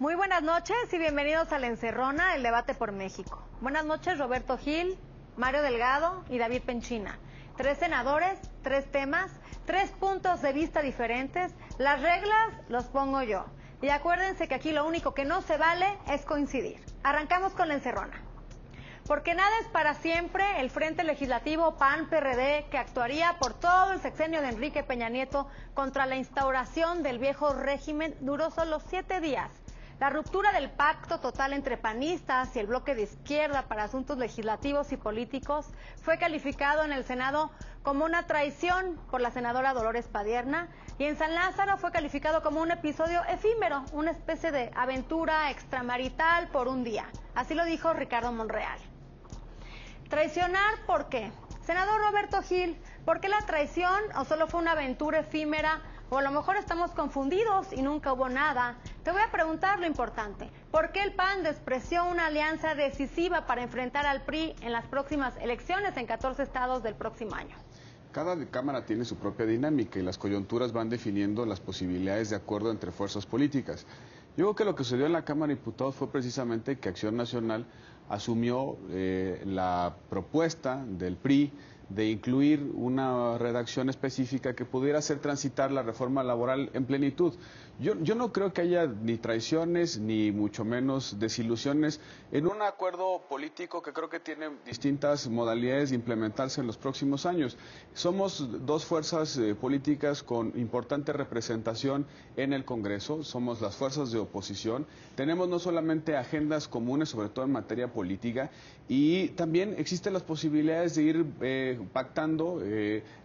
Muy buenas noches y bienvenidos a La Encerrona, el debate por México. Buenas noches, Roberto Gil, Mario Delgado y David Penchina. 3 senadores, 3 temas, 3 puntos de vista diferentes. Las reglas los pongo yo. Y acuérdense que aquí lo único que no se vale es coincidir. Arrancamos con La Encerrona. Porque nada es para siempre, el Frente Legislativo PAN-PRD, que actuaría por todo el sexenio de Enrique Peña Nieto contra la instauración del viejo régimen, duró solo 7 días. La ruptura del pacto total entre panistas y el bloque de izquierda para asuntos legislativos y políticos fue calificado en el Senado como una traición por la senadora Dolores Padierna, y en San Lázaro fue calificado como un episodio efímero, una especie de aventura extramarital por un día. Así lo dijo Ricardo Monreal. ¿Traicionar por qué? Senador Roberto Gil, ¿por qué la traición? ¿O solo fue una aventura efímera? O a lo mejor estamos confundidos y nunca hubo nada. Te voy a preguntar lo importante. ¿Por qué el PAN despreció una alianza decisiva para enfrentar al PRI en las próximas elecciones en 14 estados del próximo año? Cada cámara tiene su propia dinámica y las coyunturas van definiendo las posibilidades de acuerdo entre fuerzas políticas. Yo creo que lo que sucedió en la Cámara de Diputados fue precisamente que Acción Nacional asumió la propuesta del PRI de incluir una redacción específica que pudiera hacer transitar la reforma laboral en plenitud. Yo no creo que haya ni traiciones ni mucho menos desilusiones en un acuerdo político que creo que tiene distintas modalidades de implementarse en los próximos años. Somos dos fuerzas políticas con importante representación en el Congreso, somos las fuerzas de oposición, tenemos no solamente agendas comunes, sobre todo en materia política, y también existen las posibilidades de ir pactando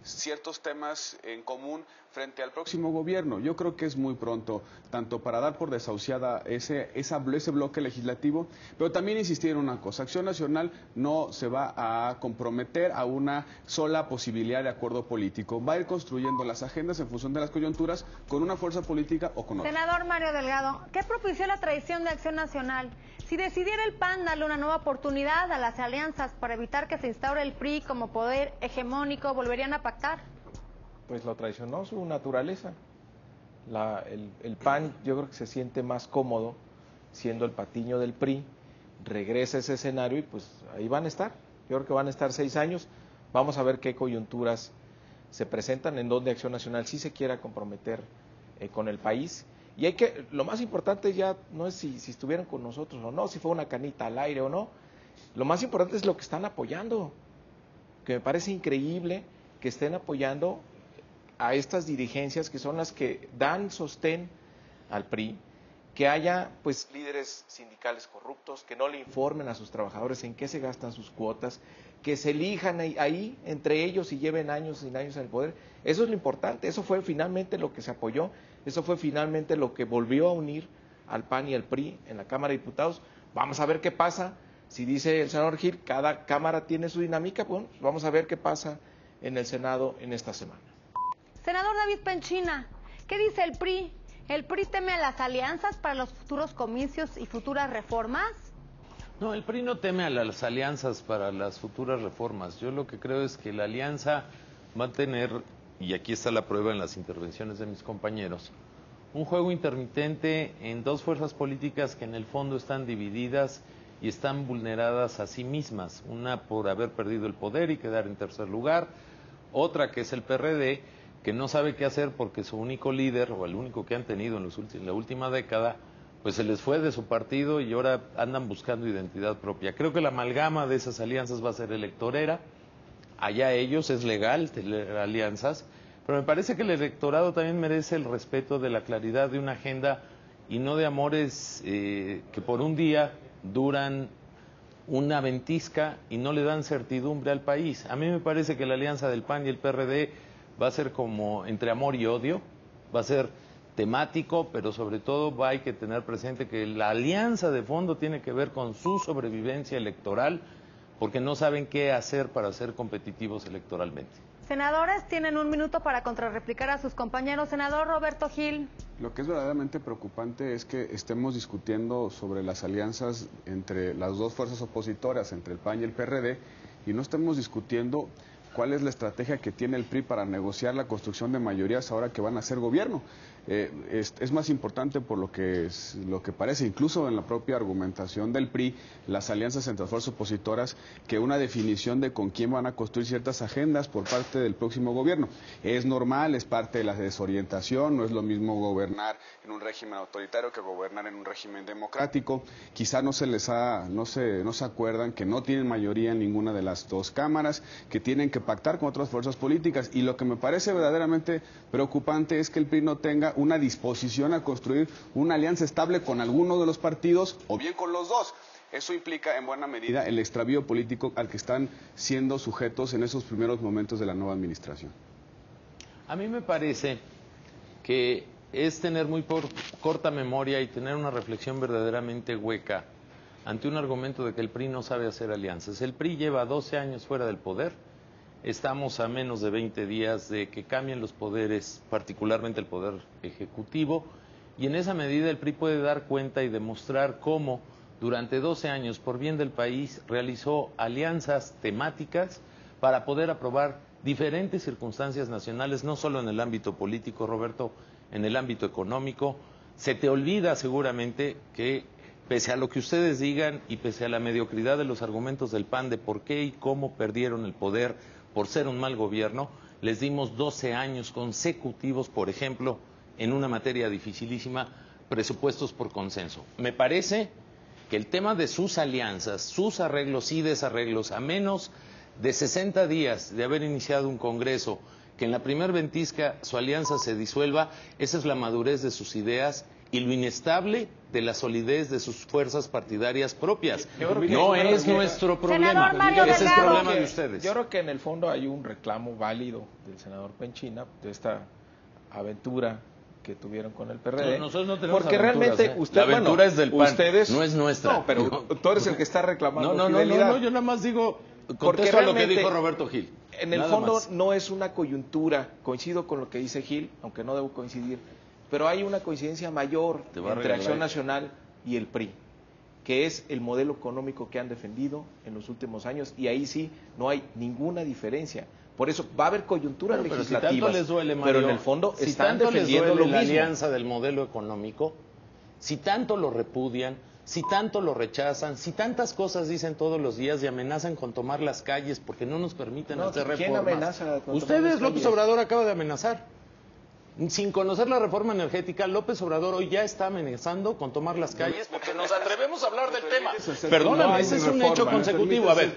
ciertos temas en común frente al próximo gobierno. Yo creo que es muy pronto, tanto para dar por desahuciada ese bloque legislativo, pero también insistir en una cosa: Acción Nacional no se va a comprometer a una sola posibilidad de acuerdo político, va a ir construyendo las agendas en función de las coyunturas con una fuerza política o con otra. Senador Mario Delgado, ¿qué propició la traición de Acción Nacional? Si decidiera el PAN darle una nueva oportunidad a las alianzas para evitar que se instaure el PRI como poder hegemónico, ¿volverían a pactar? Pues lo traicionó su naturaleza. El PAN yo creo que se siente más cómodo siendo el patiño del PRI, regresa a ese escenario y pues ahí van a estar. Yo creo que van a estar 6 años, vamos a ver qué coyunturas se presentan, en donde Acción Nacional sí se quiera comprometer con el país. Y lo más importante ya no es si estuvieran con nosotros o no, si fue una canita al aire o no, lo más importante es lo que están apoyando, que me parece increíble que estén apoyando a estas dirigencias que son las que dan sostén al PRI, que haya pues líderes sindicales corruptos, que no le informen a sus trabajadores en qué se gastan sus cuotas, que se elijan ahí entre ellos y lleven años y años en el poder. Eso es lo importante, eso fue finalmente lo que se apoyó, eso fue finalmente lo que volvió a unir al PAN y al PRI en la Cámara de Diputados. Vamos a ver qué pasa. Si dice el senador Gil, cada cámara tiene su dinámica, bueno, pues vamos a ver qué pasa en el Senado en esta semana. Senador David Penchina, ¿qué dice el PRI? ¿El PRI teme a las alianzas para los futuros comicios y futuras reformas? No, el PRI no teme a las alianzas para las futuras reformas. Yo lo que creo es que la alianza va a tener, y aquí está la prueba en las intervenciones de mis compañeros, un juego intermitente en dos fuerzas políticas que en el fondo están divididas y están vulneradas a sí mismas. Una por haber perdido el poder y quedar en tercer lugar, otra que es el PRD, que no sabe qué hacer porque su único líder, o el único que han tenido en la última década, pues se les fue de su partido y ahora andan buscando identidad propia. Creo que la amalgama de esas alianzas va a ser electorera, allá ellos, es legal tener alianzas, pero me parece que el electorado también merece el respeto de la claridad de una agenda y no de amores que por un día duran una ventisca y no le dan certidumbre al país. A mí me parece que la alianza del PAN y el PRD va a ser como entre amor y odio, va a ser temático, pero sobre todo hay que tener presente que la alianza de fondo tiene que ver con su sobrevivencia electoral, porque no saben qué hacer para ser competitivos electoralmente. Senadores, tienen 1 minuto para contrarreplicar a sus compañeros. Senador Roberto Gil. Lo que es verdaderamente preocupante es que estemos discutiendo sobre las alianzas entre las dos fuerzas opositoras, entre el PAN y el PRD, y no estemos discutiendo cuál es la estrategia que tiene el PRI para negociar la construcción de mayorías ahora que van a hacer gobierno. Es más importante por lo que parece, incluso en la propia argumentación del PRI, las alianzas entre fuerzas opositoras, que una definición de con quién van a construir ciertas agendas por parte del próximo gobierno. Es normal, es parte de la desorientación, no es lo mismo gobernar en un régimen autoritario que gobernar en un régimen democrático. Quizá no se acuerdan que no tienen mayoría en ninguna de las dos cámaras, que tienen que pactar con otras fuerzas políticas, y lo que me parece verdaderamente preocupante es que el PRI no tenga una disposición a construir una alianza estable con alguno de los partidos o bien con los dos. Eso implica en buena medida el extravío político al que están siendo sujetos en esos primeros momentos de la nueva administración. A mí me parece que es tener muy corta memoria y tener una reflexión verdaderamente hueca ante un argumento de que el PRI no sabe hacer alianzas. El PRI lleva 12 años fuera del poder. Estamos a menos de 20 días de que cambien los poderes, particularmente el poder ejecutivo, y en esa medida el PRI puede dar cuenta y demostrar cómo durante 12 años, por bien del país, realizó alianzas temáticas para poder aprobar diferentes circunstancias nacionales, no solo en el ámbito político, Roberto, en el ámbito económico. Se te olvida seguramente que, pese a lo que ustedes digan y pese a la mediocridad de los argumentos del PAN de por qué y cómo perdieron el poder por ser un mal gobierno, les dimos 12 años consecutivos, por ejemplo, en una materia dificilísima, presupuestos por consenso. Me parece que el tema de sus alianzas, sus arreglos y desarreglos, a menos de 60 días de haber iniciado un Congreso, que en la primer ventisca su alianza se disuelva, esa es la madurez de sus ideas y lo inestable de la solidez de sus fuerzas partidarias propias. No es nuestro problema, ese es el problema de ustedes. Yo creo que en el fondo hay un reclamo válido del senador Penchina de esta aventura que tuvieron con el PRD. No, nosotros no tenemos porque aventuras, realmente usted, la aventura es del PAN, ustedes, no es nuestra. No, pero tú eres el que está reclamando fidelidad. No, yo nada más digo, porque contesto a lo que dijo Roberto Gil. En el fondo no es una coyuntura, coincido con lo que dice Gil, aunque no debo coincidir, pero hay una coincidencia mayor entre Acción Nacional y el PRI, que es el modelo económico que han defendido en los últimos años, y ahí sí no hay ninguna diferencia. Por eso va a haber coyunturas legislativas, pero si tanto les duele, Mario, pero en el fondo si están tanto defendiendo les duele lo la mismo. alianza del modelo económico, si tanto lo repudian, si tanto lo rechazan, si tantas cosas dicen todos los días y amenazan con tomar las calles porque no nos permiten hacer reformas. ¿Quién amenaza con Ustedes, López Obrador acaba de amenazar. Sin conocer la reforma energética, López Obrador hoy ya está amenazando con tomar las calles porque nos atrevemos a hablar del tema. Perdóname, ese es un hecho consecutivo. A ver,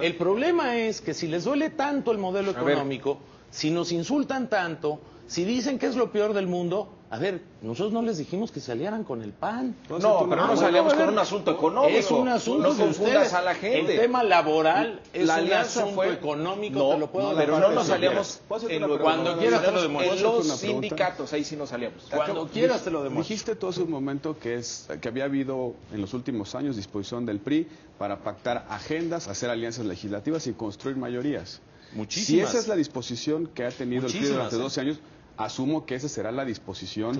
el problema es que si les duele tanto el modelo económico, si nos insultan tanto, si dicen que es lo peor del mundo, a ver, nosotros no les dijimos que se aliaran con el PAN. No, pero no salíamos con un asunto económico. Es un asunto no de ustedes. A la gente. El tema laboral es la un asunto económico, no, te lo puedo pero no nos salíamos cuando quieras te lo demuestro. En los sindicatos, ahí sí nos salíamos. Cuando quieras te lo demuestro. Dijiste todo hace un momento que había habido en los últimos años disposición del PRI para pactar agendas, hacer alianzas legislativas y construir mayorías. Muchísimas. Si esa es la disposición que ha tenido el PRI durante 12 años, asumo que esa será la disposición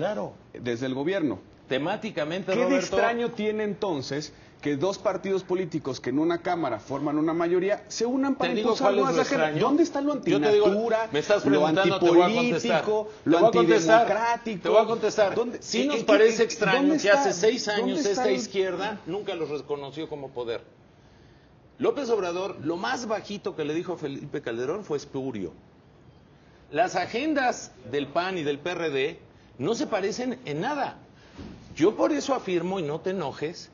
desde el gobierno. Temáticamente, ¿Qué Roberto, de extraño tiene entonces que dos partidos políticos que en una Cámara forman una mayoría se unan para impulsar nuevas agendas? ¿Dónde está lo antinatura, me estás lo antipolítico, lo antidemocrático? Te voy a contestar. Sí nos parece extraño que hace 6 años esta izquierda nunca los reconoció como poder. López Obrador, lo más bajito que le dijo Felipe Calderón fue espurio. Las agendas del PAN y del PRD no se parecen en nada. Yo por eso afirmo, y no te enojes,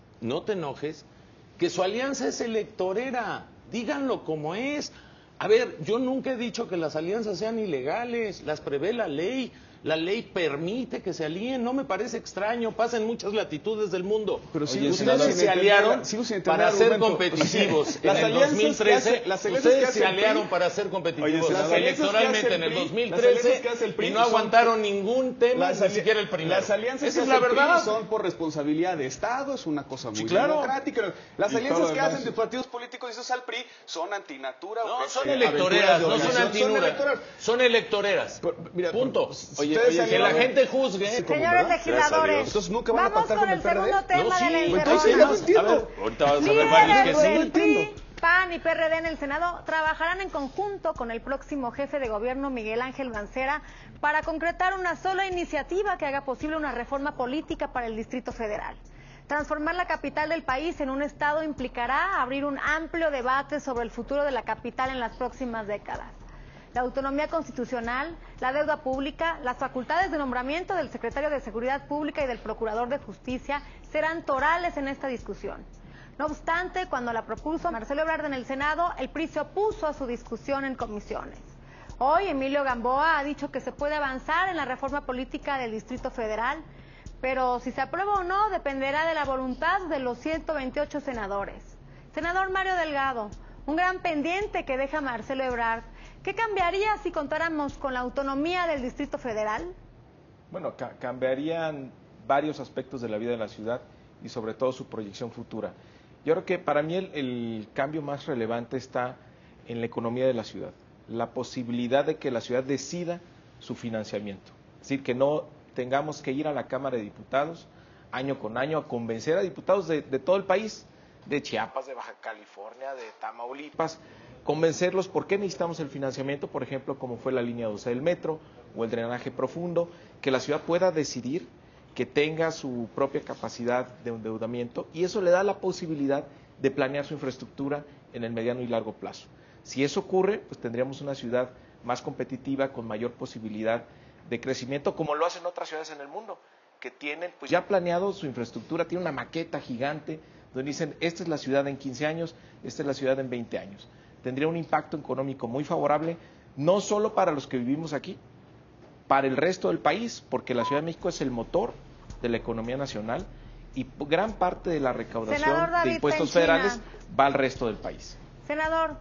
que su alianza es electorera. Díganlo como es. A ver, yo nunca he dicho que las alianzas sean ilegales, las prevé la ley. La ley permite que se alíen, no me parece extraño, pasa en muchas latitudes del mundo. Pero ustedes se aliaron para ser competitivos en el 2013, ustedes se aliaron para ser competitivos electoralmente en el 2013 y no aguantaron ningún tema, ni siquiera el primero. Las alianzas esa es la verdad. son por responsabilidad de Estado, es una cosa muy democrática. Las alianzas que hacen de partidos políticos, dices al PRI, son antinatura. No, son electoreras, no son antinura, son electoreras. Punto. Que la gente juzgue. Señores legisladores, entonces nunca van a vamos pactar con el el PRD. segundo tema de la Entonces, encerrona. A ver, ahorita vas a ver varios que sí. PAN y PRD en el Senado trabajarán en conjunto con el próximo jefe de gobierno, Miguel Ángel Mancera, para concretar una sola iniciativa que haga posible una reforma política para el Distrito Federal. Transformar la capital del país en un estado implicará abrir un amplio debate sobre el futuro de la capital en las próximas décadas. La autonomía constitucional, la deuda pública, las facultades de nombramiento del secretario de Seguridad Pública y del Procurador de Justicia serán torales en esta discusión. No obstante, cuando la propuso Marcelo Ebrard en el Senado, el PRI se opuso a su discusión en comisiones. Hoy, Emilio Gamboa ha dicho que se puede avanzar en la reforma política del Distrito Federal, pero si se aprueba o no dependerá de la voluntad de los 128 senadores. Senador Mario Delgado, un gran pendiente que deja Marcelo Ebrard. ¿Qué cambiaría si contáramos con la autonomía del Distrito Federal? Bueno, cambiarían varios aspectos de la vida de la ciudad y sobre todo su proyección futura. Yo creo que para mí el cambio más relevante está en la economía de la ciudad, la posibilidad de que la ciudad decida su financiamiento. Es decir, que no tengamos que ir a la Cámara de Diputados año con año a convencer a diputados de todo el país, de Chiapas, de Baja California, de Tamaulipas, convencerlos por qué necesitamos el financiamiento, por ejemplo, como fue la línea 12 del metro o el drenaje profundo, que la ciudad pueda decidir, que tenga su propia capacidad de endeudamiento y eso le da la posibilidad de planear su infraestructura en el mediano y largo plazo. Si eso ocurre, pues tendríamos una ciudad más competitiva, con mayor posibilidad de crecimiento, como lo hacen otras ciudades en el mundo, que tienen pues ya planeado su infraestructura, tienen una maqueta gigante, donde dicen, esta es la ciudad en 15 años, esta es la ciudad en 20 años. Tendría un impacto económico muy favorable, no solo para los que vivimos aquí, para el resto del país, porque la Ciudad de México es el motor de la economía nacional y gran parte de la recaudación de impuestos federales va al resto del país. Senador,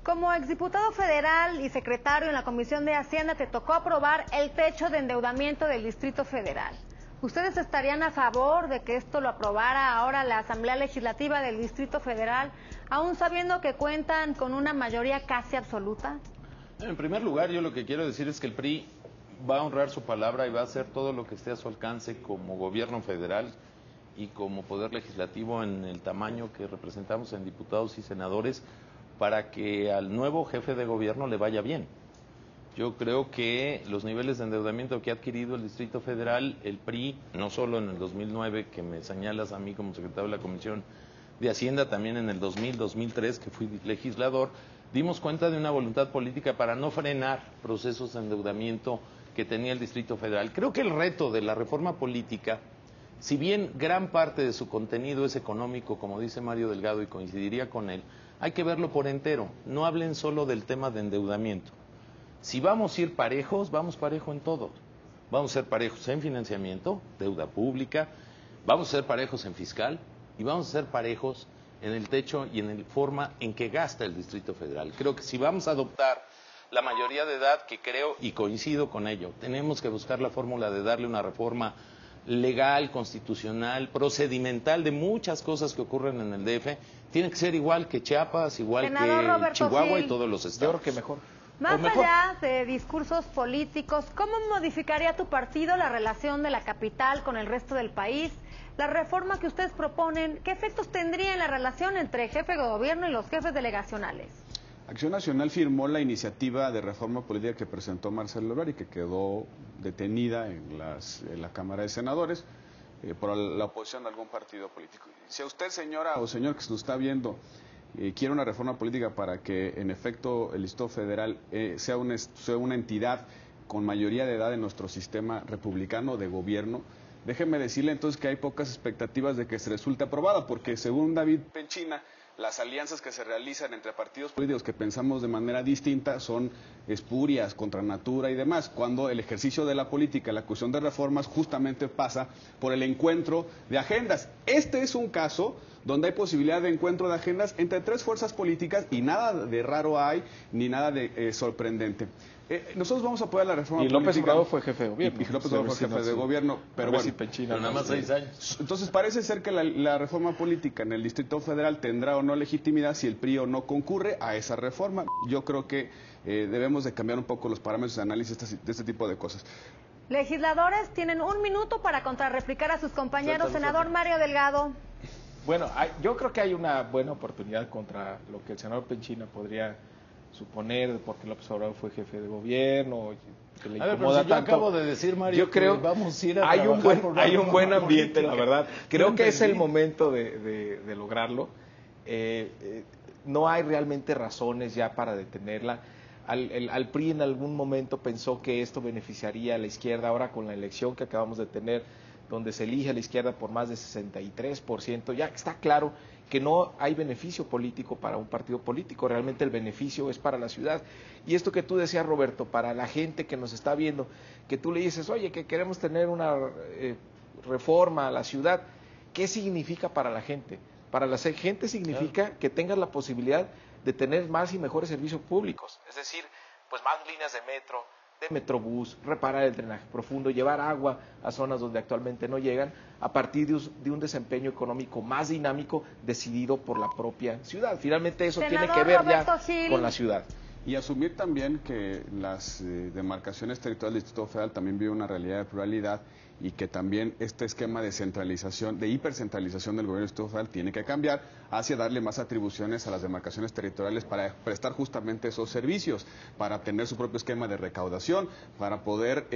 como exdiputado federal y secretario en la Comisión de Hacienda, te tocó aprobar el techo de endeudamiento del Distrito Federal. ¿Ustedes estarían a favor de que esto lo aprobara ahora la Asamblea Legislativa del Distrito Federal, aún sabiendo que cuentan con una mayoría casi absoluta? En primer lugar, yo lo que quiero decir es que el PRI va a honrar su palabra y va a hacer todo lo que esté a su alcance como gobierno federal y como poder legislativo en el tamaño que representamos en diputados y senadores para que al nuevo jefe de gobierno le vaya bien. Yo creo que los niveles de endeudamiento que ha adquirido el Distrito Federal, el PRI, no solo en el 2009, que me señalas a mí como secretario de la Comisión de Hacienda, también en el 2000, 2003, que fui legislador, dimos cuenta de una voluntad política para no frenar procesos de endeudamiento que tenía el Distrito Federal. Creo que el reto de la reforma política, si bien gran parte de su contenido es económico, como dice Mario Delgado, y coincidiría con él, hay que verlo por entero. No hablen solo del tema de endeudamiento. Si vamos a ir parejos, vamos parejo en todo. Vamos a ser parejos en financiamiento, deuda pública, vamos a ser parejos en fiscal y vamos a ser parejos en el techo y en la forma en que gasta el Distrito Federal. Creo que si vamos a adoptar la mayoría de edad, que creo y coincido con ello, tenemos que buscar la fórmula de darle una reforma legal, constitucional, procedimental de muchas cosas que ocurren en el DF. Tiene que ser igual que Chiapas, igual que Chihuahua y todos los estados. Yo creo que mejor. Más allá de discursos políticos, ¿cómo modificaría tu partido la relación de la capital con el resto del país? La reforma que ustedes proponen, ¿qué efectos tendría en la relación entre jefe de gobierno y los jefes delegacionales? Acción Nacional firmó la iniciativa de reforma política que presentó Marcelo Ebrard y que quedó detenida en la Cámara de Senadores por la oposición de algún partido político. Si a usted, señora o señor que nos está viendo, quiere una reforma política para que en efecto el Distrito Federal sea una entidad con mayoría de edad en nuestro sistema republicano de gobierno, déjeme decirle entonces que hay pocas expectativas de que se resulte aprobada, porque según David Penchina, las alianzas que se realizan entre partidos políticos que pensamos de manera distinta son espurias, contra natura y demás, cuando el ejercicio de la política, la cuestión de reformas, justamente pasa por el encuentro de agendas. Este es un caso donde hay posibilidad de encuentro de agendas entre tres fuerzas políticas y nada de raro hay, ni nada de sorprendente. Nosotros vamos a apoyar la reforma política. Y López Obrador fue jefe de gobierno. Y López Obrador fue jefe de gobierno, pero bueno. Penchina, nada más 6 años. Entonces parece ser que la reforma política en el Distrito Federal tendrá o no legitimidad si el PRI o no concurre a esa reforma. Yo creo que debemos de cambiar un poco los parámetros de análisis de este tipo de cosas. Legisladores tienen 1 minuto para contrarreplicar a sus compañeros. Senador Mario Delgado. Bueno, yo creo que hay una buena oportunidad contra lo que el senador Penchina podría suponer, porque López Obrador fue jefe de gobierno, que le incomoda si yo tanto. acabo de decir, Mario, yo creo que vamos a ir a hay un buen ambiente, política. la verdad. Creo que es el momento de lograrlo. No hay realmente razones ya para detenerla. Al PRI en algún momento pensó que esto beneficiaría a la izquierda. Ahora con la elección que acabamos de tener, donde se elige a la izquierda por más de 63%, ya está claro que no hay beneficio político para un partido político, realmente el beneficio es para la ciudad. Y esto que tú decías, Roberto, para la gente que nos está viendo, que tú le dices, oye, que queremos tener una reforma a la ciudad, ¿qué significa para la gente? Para la gente significa que tengas la posibilidad de tener más y mejores servicios públicos, es decir, pues más líneas de metro, de Metrobús, reparar el drenaje profundo, llevar agua a zonas donde actualmente no llegan, a partir de un desempeño económico más dinámico decidido por la propia ciudad. Finalmente eso tiene que ver ya con la ciudad. Y asumir también que las demarcaciones territoriales del Distrito Federal también viven una realidad de pluralidad y que también este esquema de centralización, de hipercentralización del gobierno del Distrito Federal tiene que cambiar hacia darle más atribuciones a las demarcaciones territoriales para prestar justamente esos servicios, para tener su propio esquema de recaudación, para poder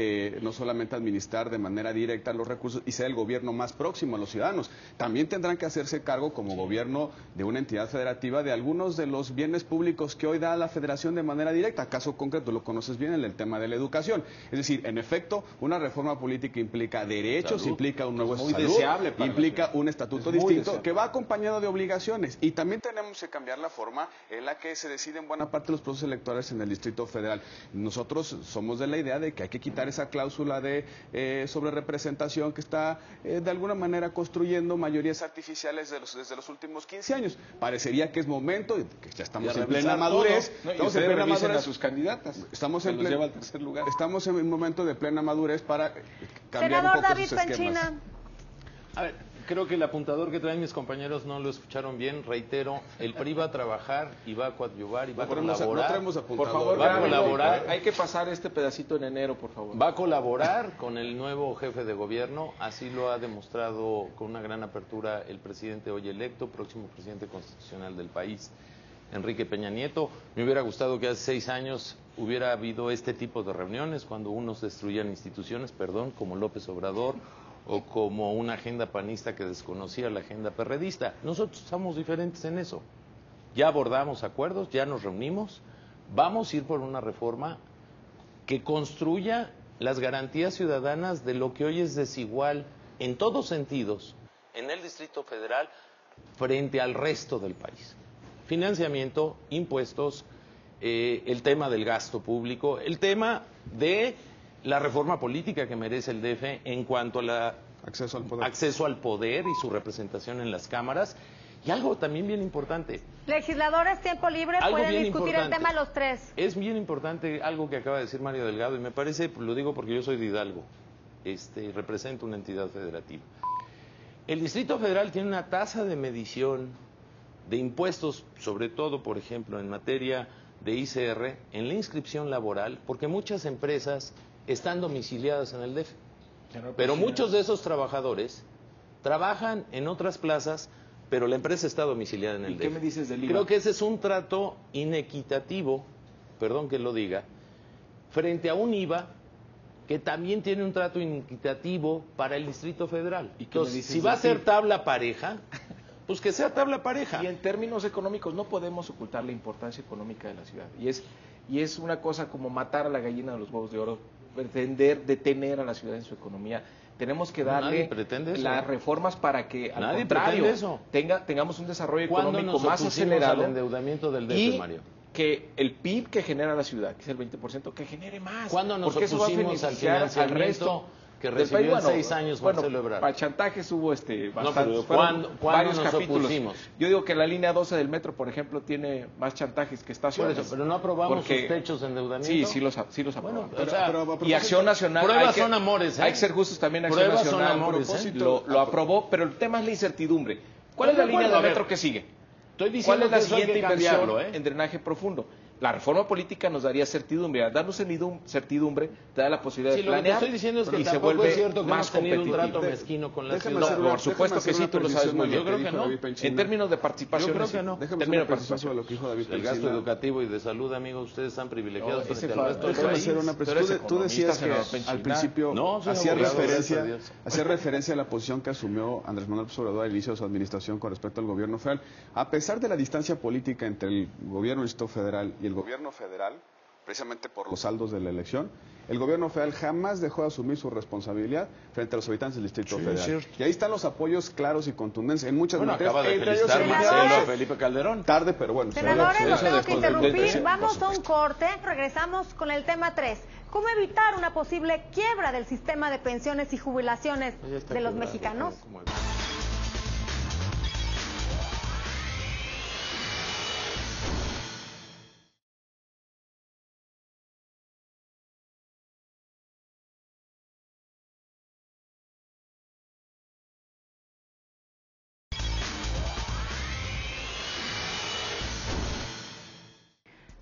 no solamente administrar de manera directa los recursos y ser el gobierno más próximo a los ciudadanos. También tendrán que hacerse cargo como gobierno de una entidad federativa de algunos de los bienes públicos que hoy da la federación de manera directa. Caso concreto, lo conoces bien, en el tema de la educación. Es decir, en efecto, una reforma política implica derechos, salud, implica un nuevo muy salud, deseable para implica un estatuto muy distinto deseable, que va acompañado de obligaciones. Y también tenemos que cambiar la forma en la que se deciden buena parte de los procesos electorales en el Distrito Federal. Nosotros somos de la idea de que hay que quitar esa cláusula de sobre representación que está de alguna manera construyendo mayorías artificiales desde los últimos 15 años. Parecería que es momento, que ya estamos en plena madurez. No, y estamos en ustedes plena revisen madurez. a sus candidatas. Estamos que en los lleva al tercer lugar. Estamos en un momento de plena madurez para cambiar un Senador poco David esos esquemas. Penchina. A ver, creo que el apuntador que traen mis compañeros no lo escucharon bien. Reitero, el PRI va a trabajar y va a coadyuvar y va a colaborar. Por favor, va a colaborar. Hay que pasar este pedacito en enero, por favor. Va a colaborar con el nuevo jefe de gobierno, así lo ha demostrado con una gran apertura el presidente hoy electo, próximo presidente constitucional del país, Enrique Peña Nieto. Me hubiera gustado que hace 6 años hubiera habido este tipo de reuniones cuando unos destruían instituciones, como López Obrador, o como una agenda panista que desconocía la agenda perredista. Nosotros somos diferentes en eso. Ya abordamos acuerdos, ya nos reunimos, vamos a ir por una reforma que construya las garantías ciudadanas de lo que hoy es desigual en todos sentidos en el Distrito Federal frente al resto del país. Financiamiento, impuestos, el tema del gasto público, el tema de la reforma política que merece el DF en cuanto a la acceso al poder y su representación en las cámaras. Y algo también bien importante. Legisladores, tiempo libre, pueden discutir el tema los tres. Es bien importante algo que acaba de decir Mario Delgado, y me parece, lo digo porque yo soy de Hidalgo, represento una entidad federativa. El Distrito Federal tiene una tasa de medición de impuestos, sobre todo, por ejemplo, en materia de ICR, en la inscripción laboral, porque muchas empresas están domiciliadas en el DF. Pero muchos de esos trabajadores trabajan en otras plazas, pero la empresa está domiciliada en el DF. ¿Qué me dices del IVA? Creo que ese es un trato inequitativo, perdón que lo diga, frente a un IVA que también tiene un trato inequitativo para el Distrito Federal. Entonces, si va a ser tabla pareja, pues que sea tabla pareja. Y en términos económicos no podemos ocultar la importancia económica de la ciudad. Y es una cosa como matar a la gallina de los huevos de oro, pretender detener a la ciudad en su economía. Tenemos que darle las reformas para que, al contrario, tengamos un desarrollo económico más acelerado. Al endeudamiento del DF, Mario? Que el PIB que genera la ciudad, que es el 20%, que genere más. ¿Cuándo nos opusimos al financiamiento que recibió en 6 años Marcelo Ebrard? Para chantajes hubo bastantes, ¿cuándo varios nos capítulos. opusimos? Yo digo que la línea 12 del metro, por ejemplo, tiene más chantajes que estaciones. Por eso, pero no aprobamos sus techos de endeudamiento. Sí los aprobamos. Bueno, y Acción Nacional, pruebas son amores, hay que ser justos también. Acción pruebas Nacional son amores, lo aprobó, pero el tema es la incertidumbre. ¿Cuál es la línea del metro que sigue? Estoy ¿Cuál diciendo es la que eso hay siguiente que cambiarlo, inversión en drenaje profundo? La reforma política nos daría certidumbre. Al darnos certidumbre, te da la posibilidad de planear. Lo que estoy diciendo es que y se tampoco vuelve es cierto que más hemos tenido un competitivo. trato mezquino con la Déjame ciudad. hacer No, por supuesto que sí, tú lo sabes muy bien. Yo creo que no. En términos de participación, Yo creo que no. Déjame hacer Término una de precisión sobre participación. lo que dijo David El gasto Pencina. educativo y de salud, amigos, ustedes están privilegiados No, ese frente al resto del Déjame país. hacer una Tú eres precisión. Tú decías economista, que senador Pencina. al principio No, soy hacía abogado, gracias a referencia, Dios. hacía referencia a la posición que asumió Andrés Manuel López Obrador al inicio de su administración con respecto al gobierno federal. A pesar de la distancia política entre el gobierno del Distrito Federal y el gobierno federal, precisamente por los saldos de la elección, el gobierno federal jamás dejó de asumir su responsabilidad frente a los habitantes del Distrito Federal. cierto. Y ahí están los apoyos claros y contundentes en muchas Bueno, materias. acaba de entre ellos felicitar el Senadores. Marcelo a Felipe Calderón. tarde, pero bueno. Senadores, Eso los tengo después que del interrumpir. 20, Vamos por a un corte. Regresamos con el tema 3. ¿Cómo evitar una posible quiebra del sistema de pensiones y jubilaciones Ya está de los quebrado, mexicanos? como-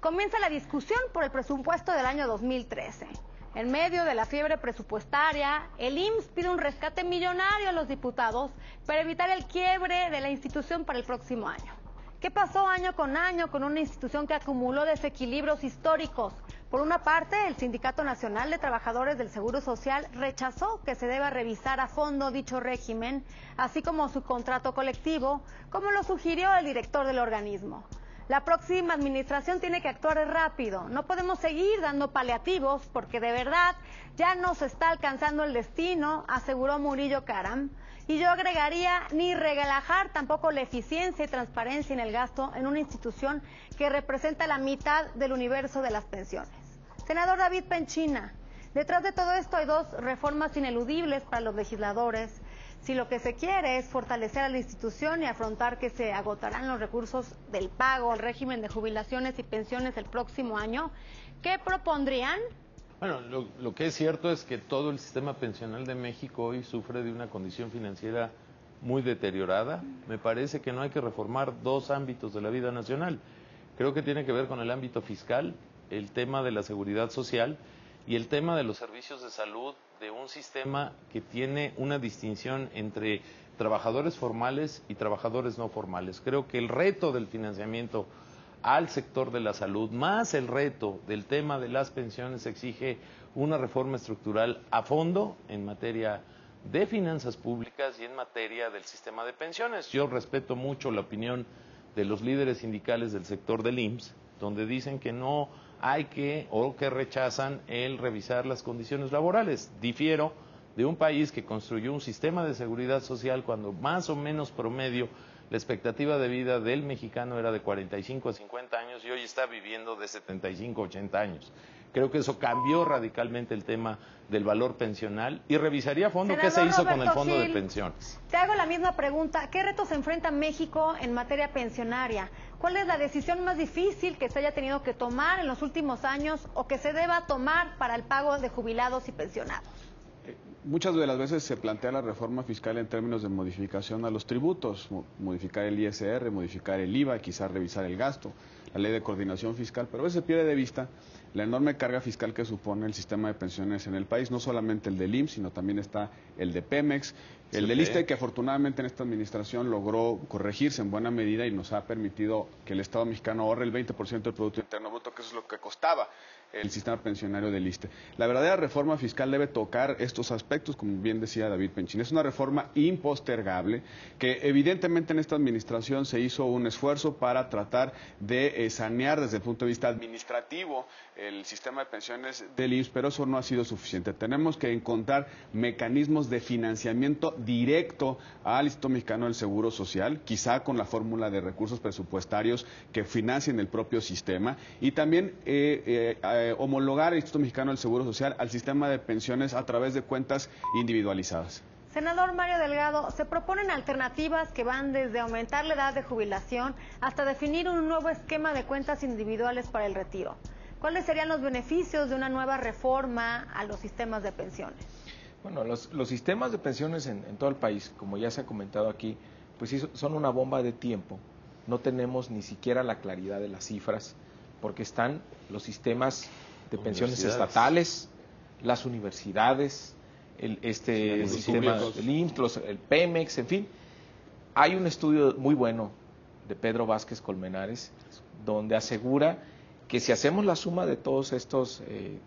Comienza la discusión por el presupuesto del año 2013. En medio de la fiebre presupuestaria, el IMSS pide un rescate millonario a los diputados para evitar el quiebre de la institución para el próximo año. ¿Qué pasó año con una institución que acumuló desequilibrios históricos? Por una parte, el Sindicato Nacional de Trabajadores del Seguro Social rechazó que se deba revisar a fondo dicho régimen, así como su contrato colectivo, como lo sugirió el director del organismo. La próxima administración tiene que actuar rápido. No podemos seguir dando paliativos porque de verdad ya nos está alcanzando el destino, aseguró Murillo Karam. Y yo agregaría, ni relajar tampoco la eficiencia y transparencia en el gasto en una institución que representa la mitad del universo de las pensiones. Senador David Penchina, detrás de todo esto hay dos reformas ineludibles para los legisladores. Si lo que se quiere es fortalecer a la institución y afrontar que se agotarán los recursos del pago al régimen de jubilaciones y pensiones el próximo año, ¿qué propondrían? Bueno, lo que es cierto es que todo el sistema pensional de México hoy sufre de una condición financiera muy deteriorada. Me parece que no hay que reformar dos ámbitos de la vida nacional. Creo que tiene que ver con el ámbito fiscal, el tema de la seguridad social y el tema de los servicios de salud, de un sistema que tiene una distinción entre trabajadores formales y trabajadores no formales. Creo que el reto del financiamiento al sector de la salud, más el reto del tema de las pensiones, exige una reforma estructural a fondo en materia de finanzas públicas y en materia del sistema de pensiones. Yo respeto mucho la opinión de los líderes sindicales del sector del IMSS, donde dicen que no hay que o que rechazan el revisar las condiciones laborales. Difiero de un país que construyó un sistema de seguridad social cuando más o menos promedio la expectativa de vida del mexicano era de 45 a 50 años y hoy está viviendo de 75 a 80 años. Creo que eso cambió radicalmente el tema del valor pensional y revisaría a fondo qué se hizo con el fondo de pensiones. Te hago la misma pregunta. ¿Qué retos enfrenta México en materia pensionaria? ¿Cuál es la decisión más difícil que se haya tenido que tomar en los últimos años o que se deba tomar para el pago de jubilados y pensionados? Muchas de las veces se plantea la reforma fiscal en términos de modificación a los tributos, modificar el ISR, modificar el IVA, quizás revisar el gasto, la ley de coordinación fiscal, pero a veces se pierde de vista la enorme carga fiscal que supone el sistema de pensiones en el país, no solamente el del IMSS, sino también está el de Pemex, el del ISSSTE, que afortunadamente en esta administración logró corregirse en buena medida y nos ha permitido que el Estado mexicano ahorre el 20% del Producto Interno Bruto, que eso es lo que costaba el sistema pensionario del ISSSTE. La verdadera reforma fiscal debe tocar estos aspectos, como bien decía David Penchín. Es una reforma impostergable que evidentemente en esta administración se hizo un esfuerzo para tratar de sanear desde el punto de vista administrativo el sistema de pensiones del IMSS, pero eso no ha sido suficiente. Tenemos que encontrar mecanismos de financiamiento directo al Instituto Mexicano del Seguro Social, quizá con la fórmula de recursos presupuestarios que financien el propio sistema, y también homologar el Instituto Mexicano del Seguro Social al sistema de pensiones a través de cuentas individualizadas. Senador Mario Delgado, se proponen alternativas que van desde aumentar la edad de jubilación hasta definir un nuevo esquema de cuentas individuales para el retiro. ¿Cuáles serían los beneficios de una nueva reforma a los sistemas de pensiones? Bueno, los sistemas de pensiones en todo el país, como ya se ha comentado aquí, pues sí, son una bomba de tiempo. No tenemos ni siquiera la claridad de las cifras. porque están los sistemas de pensiones estatales, las universidades, el sistema del IMSS, el Pemex, en fin. Hay un estudio muy bueno de Pedro Vázquez Colmenares, donde asegura que si hacemos la suma de todos estos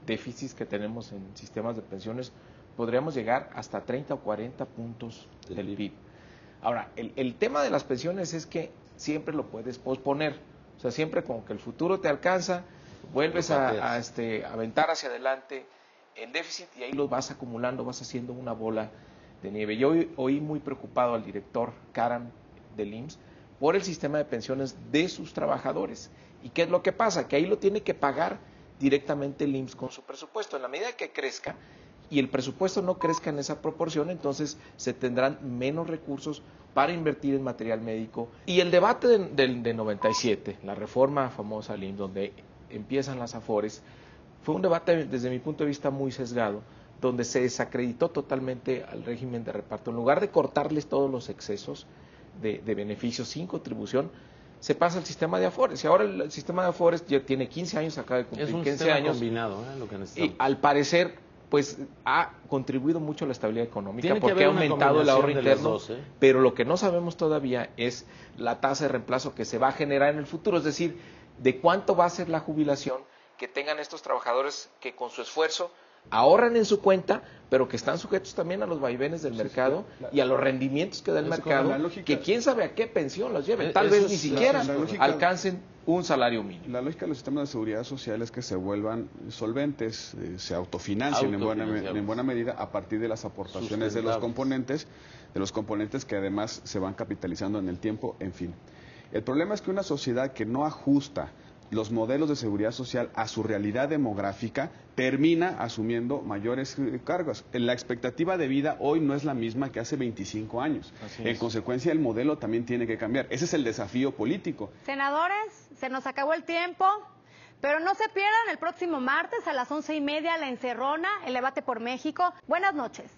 déficits que tenemos en sistemas de pensiones, podríamos llegar hasta 30 o 40 puntos del PIB. Ahora, el tema de las pensiones es que siempre lo puedes posponer, o sea, siempre como que el futuro te alcanza, vuelves a aventar hacia adelante el déficit y ahí lo vas acumulando, vas haciendo una bola de nieve. Yo oí muy preocupado al director Karam del IMSS por el sistema de pensiones de sus trabajadores. ¿Y qué es lo que pasa? Que ahí lo tiene que pagar directamente el IMSS con su presupuesto. En la medida que crezca y el presupuesto no crezca en esa proporción, entonces se tendrán menos recursos para invertir en material médico. Y el debate de 97, la reforma famosa al IMSS, donde empiezan las AFORES, fue un debate desde mi punto de vista muy sesgado, donde se desacreditó totalmente al régimen de reparto. En lugar de cortarles todos los excesos de beneficios sin contribución, se pasa al sistema de AFORES. Y ahora el sistema de AFORES ya tiene 15 años, acaba de cumplir 15 años. Es un sistema combinado, lo que necesitamos. Y al parecer, pues ha contribuido mucho a la estabilidad económica porque ha aumentado el ahorro interno, pero lo que no sabemos todavía es la tasa de reemplazo que se va a generar en el futuro, es decir, de cuánto va a ser la jubilación que tengan estos trabajadores que con su esfuerzo ahorran en su cuenta, pero que están sujetos también a los vaivenes del mercado y a los rendimientos que da el mercado, que quién sabe a qué pensión los lleven, tal vez ni siquiera alcancen un salario mínimo. La lógica de los sistemas de seguridad social es que se vuelvan solventes, se autofinancien en buena medida a partir de las aportaciones de los componentes que además se van capitalizando en el tiempo, en fin. El problema es que una sociedad que no ajusta los modelos de seguridad social a su realidad demográfica termina asumiendo mayores cargos. La expectativa de vida hoy no es la misma que hace 25 años. En consecuencia, el modelo también tiene que cambiar. Ese es el desafío político. Senadores, se nos acabó el tiempo, pero no se pierdan el próximo martes a las 11:30 La Encerrona, el debate por México. Buenas noches.